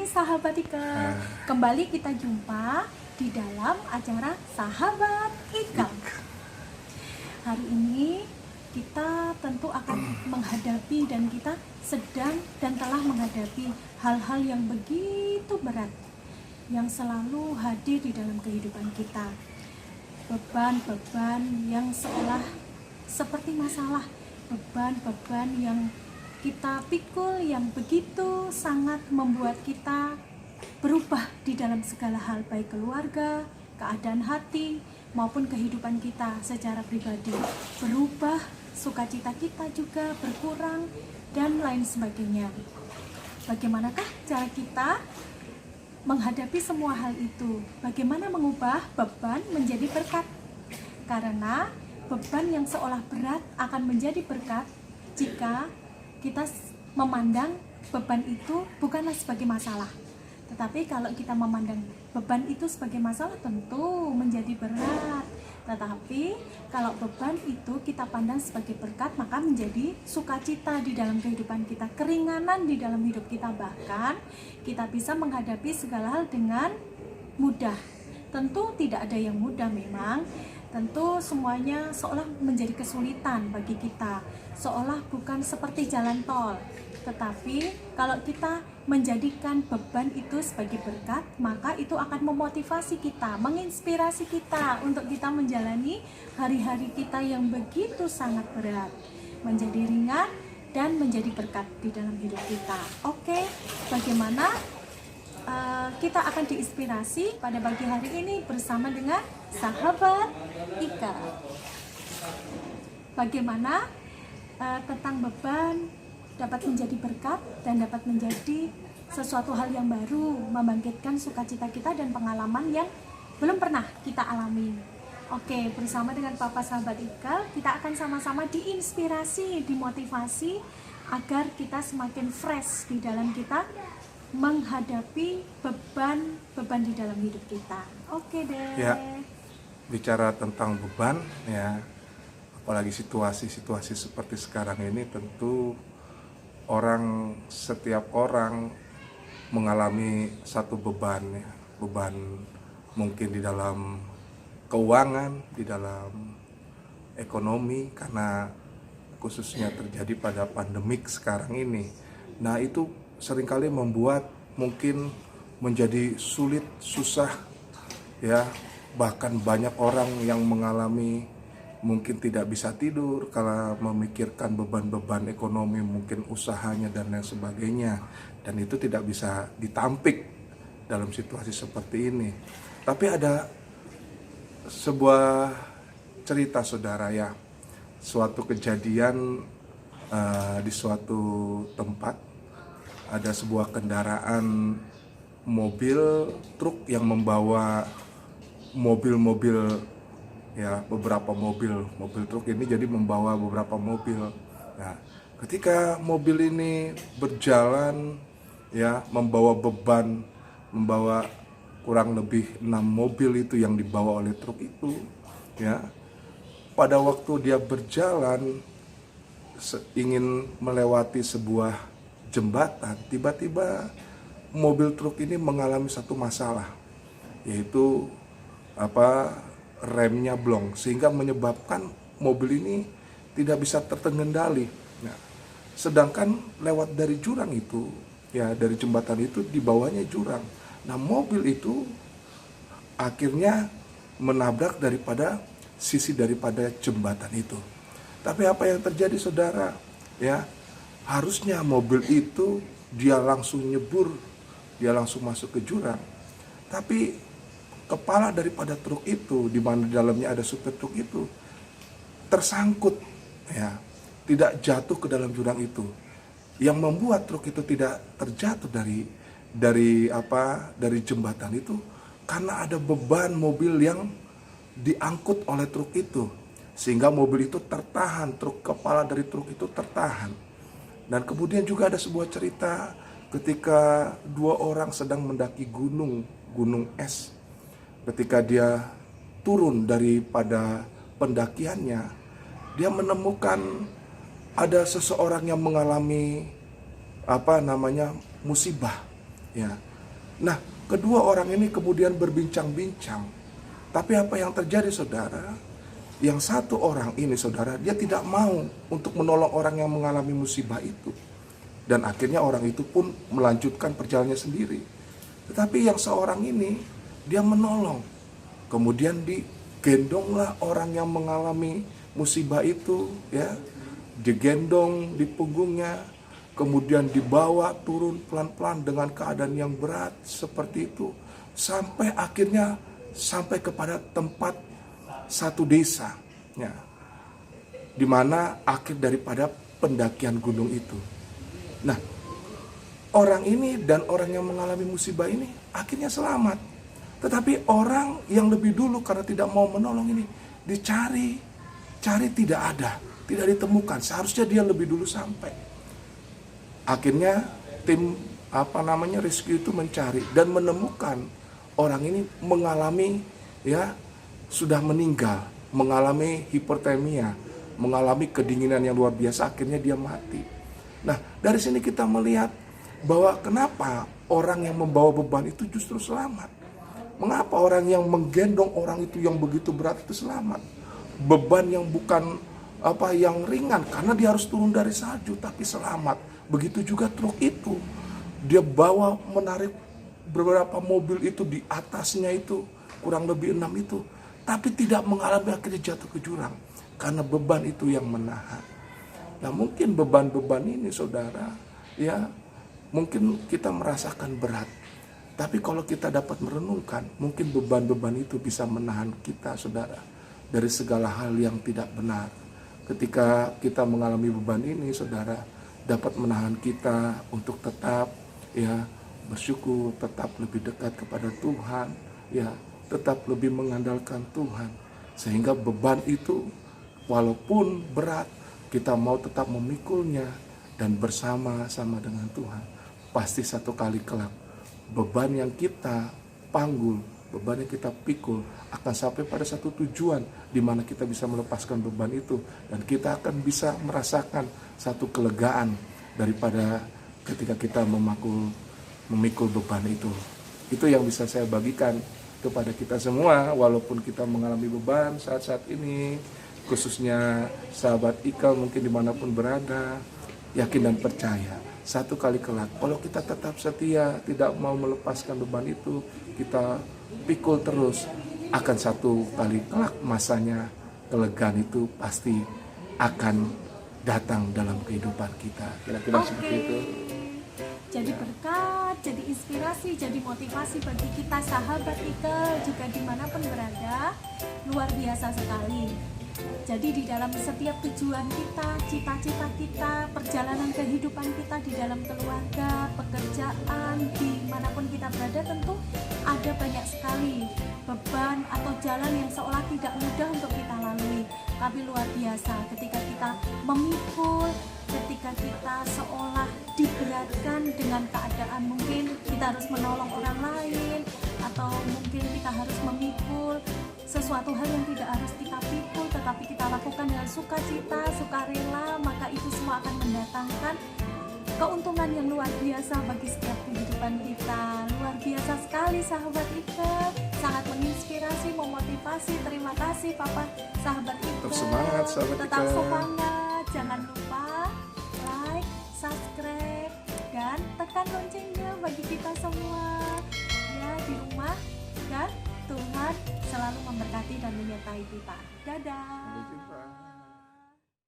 sahabat Ika. Kembali kita jumpa di dalam acara Sahabat Ika. Hari ini kita tentu akan menghadapi dan kita sedang dan telah menghadapi hal-hal yang begitu berat yang selalu hadir di dalam kehidupan kita. Beban-beban yang seolah seperti masalah, beban-beban yang kita pikul yang begitu sangat membuat kita berubah di dalam segala hal, baik keluarga, keadaan hati, maupun kehidupan kita secara pribadi. Berubah, sukacita kita juga berkurang, dan lain sebagainya. Bagaimanakah cara kita menghadapi semua hal itu? Bagaimana mengubah beban menjadi berkat? Karena beban yang seolah berat akan menjadi berkat jika kita memandang beban itu bukanlah sebagai masalah. Tetapi kalau kita memandang beban itu sebagai masalah, tentu menjadi berat. Tetapi kalau beban itu kita pandang sebagai berkat, maka menjadi sukacita di dalam kehidupan kita, keringanan di dalam hidup kita, bahkan kita bisa menghadapi segala hal dengan mudah. Tentu tidak ada yang mudah memang, tentu semuanya seolah menjadi kesulitan bagi kita, seolah bukan seperti jalan tol. Tetapi kalau kita menjadikan beban itu sebagai berkat, maka itu akan memotivasi kita, menginspirasi kita untuk kita menjalani hari-hari kita yang begitu sangat berat, menjadi ringan dan menjadi berkat di dalam hidup kita. Oke, bagaimana kita akan diinspirasi pada pagi hari ini bersama dengan Sahabat Ika. Bagaimana tentang beban dapat menjadi berkat dan dapat menjadi sesuatu hal yang baru, membangkitkan sukacita kita dan pengalaman yang belum pernah kita alami. Oke, bersama dengan Papa Sahabat Ika, kita akan sama-sama diinspirasi, dimotivasi agar kita semakin fresh di dalam kita menghadapi beban di dalam hidup kita. Oke deh. Ya, bicara tentang beban ya, apalagi situasi-situasi seperti sekarang ini, tentu setiap orang mengalami satu beban ya. Beban mungkin di dalam keuangan, di dalam ekonomi, karena khususnya terjadi pada pandemik sekarang ini. Nah, itu seringkali membuat mungkin menjadi sulit, susah ya. Bahkan banyak orang yang mengalami mungkin tidak bisa tidur kalau memikirkan beban-beban ekonomi, mungkin usahanya dan lain sebagainya, dan itu tidak bisa ditampik dalam situasi seperti ini. Tapi ada sebuah cerita, saudara ya, suatu kejadian di suatu tempat. Ada sebuah kendaraan mobil truk yang membawa mobil-mobil ya, beberapa mobil truk ini jadi membawa beberapa mobil. Nah, ketika mobil ini berjalan ya, membawa beban, membawa kurang lebih 6 mobil itu yang dibawa oleh truk itu ya. Pada waktu dia berjalan ingin melewati sebuah jembatan, tiba-tiba mobil truk ini mengalami satu masalah, yaitu remnya blong, sehingga menyebabkan mobil ini tidak bisa terkendali. Nah, sedangkan lewat dari jurang itu ya, dari jembatan itu di bawahnya jurang. Nah, mobil itu akhirnya menabrak daripada sisi daripada jembatan itu. Tapi apa yang terjadi, saudara ya, harusnya mobil itu dia langsung nyebur, dia langsung masuk ke jurang. Tapi kepala daripada truk itu, di mana di dalamnya ada supir truk itu, tersangkut ya, tidak jatuh ke dalam jurang itu. Yang membuat truk itu tidak terjatuh dari jembatan itu karena ada beban mobil yang diangkut oleh truk itu, sehingga mobil itu tertahan, kepala dari truk itu tertahan. Dan kemudian juga ada sebuah cerita ketika 2 orang sedang mendaki gunung es. Ketika dia turun daripada pendakiannya, dia menemukan ada seseorang yang mengalami musibah ya. Nah, kedua orang ini kemudian berbincang-bincang. Tapi apa yang terjadi, saudara? Yang satu orang ini, saudara, dia tidak mau untuk menolong orang yang mengalami musibah itu. Dan akhirnya orang itu pun melanjutkan perjalanannya sendiri. Tetapi yang seorang ini, dia menolong. Kemudian digendonglah orang yang mengalami musibah itu, ya, digendong di punggungnya, kemudian dibawa turun pelan-pelan dengan keadaan yang berat seperti itu, sampai akhirnya sampai kepada tempat satu desa, ya, di mana akhir daripada pendakian gunung itu. Nah, orang ini dan orang yang mengalami musibah ini akhirnya selamat. Tetapi orang yang lebih dulu karena tidak mau menolong ini dicari, tidak ada, tidak ditemukan. Seharusnya dia lebih dulu sampai. Akhirnya tim rescue itu mencari dan menemukan orang ini mengalami, ya, sudah meninggal, mengalami hipertermia, mengalami kedinginan yang luar biasa, akhirnya dia mati. Nah, dari sini kita melihat bahwa kenapa orang yang membawa beban itu justru selamat. Mengapa orang yang menggendong orang itu yang begitu berat itu selamat? Beban yang bukan yang ringan, karena dia harus turun dari salju tapi selamat. Begitu juga truk itu, dia bawa menarik beberapa mobil itu di atasnya itu, kurang lebih 6 itu, tapi tidak mengalami akhirnya jatuh ke jurang karena beban itu yang menahan. Nah, mungkin beban-beban ini, saudara, ya, mungkin kita merasakan berat, tapi kalau kita dapat merenungkan, mungkin beban-beban itu bisa menahan kita, saudara, dari segala hal yang tidak benar. Ketika kita mengalami beban ini, saudara, dapat menahan kita untuk tetap, ya, bersyukur, tetap lebih dekat kepada Tuhan, ya, tetap lebih mengandalkan Tuhan, sehingga beban itu walaupun berat, kita mau tetap memikulnya dan bersama-sama dengan Tuhan. Pasti satu kali kelak beban yang kita panggul, beban yang kita pikul akan sampai pada satu tujuan di mana kita bisa melepaskan beban itu, dan kita akan bisa merasakan satu kelegaan daripada ketika kita memikul beban itu. Itu yang bisa saya bagikan kepada kita semua, walaupun kita mengalami beban saat-saat ini, khususnya sahabat Ikal mungkin dimanapun berada, yakin dan percaya, satu kali kelak, kalau kita tetap setia, tidak mau melepaskan beban itu, kita pikul terus, akan satu kali kelak masanya kelegaan itu pasti akan datang dalam kehidupan kita. Kira-kira seperti itu. Jadi berkat, jadi inspirasi, jadi motivasi bagi kita sahabat Ikal juga dimanapun berada, luar biasa sekali. Jadi di dalam setiap tujuan kita, cita-cita kita, perjalanan kehidupan kita di dalam keluarga, pekerjaan, dimanapun kita berada, tentu ada banyak sekali beban atau jalan yang seolah tidak mudah untuk kita lalui. Tapi luar biasa ketika kita memikul, ketika kita seolah diberatkan dengan keadaan, mungkin kita harus menolong orang lain, atau mungkin kita harus memikul sesuatu hal yang tidak harus kita pikul, tetapi kita lakukan dengan sukacita, sukarela, maka itu semua akan mendatangkan keuntungan yang luar biasa bagi setiap kehidupan kita. Luar biasa sekali sahabat Ikal, sangat menginspirasi, memotivasi. Terima kasih Papa sahabat Ikal. Tetap semangat sahabat Tetap Ikal. semangat, jangan lupa like, subscribe, dan tekan loncengnya bagi kita semua ya di rumah, dan Tuhan selalu memberkati dan menyertai kita. Dadah. Sampai jumpa.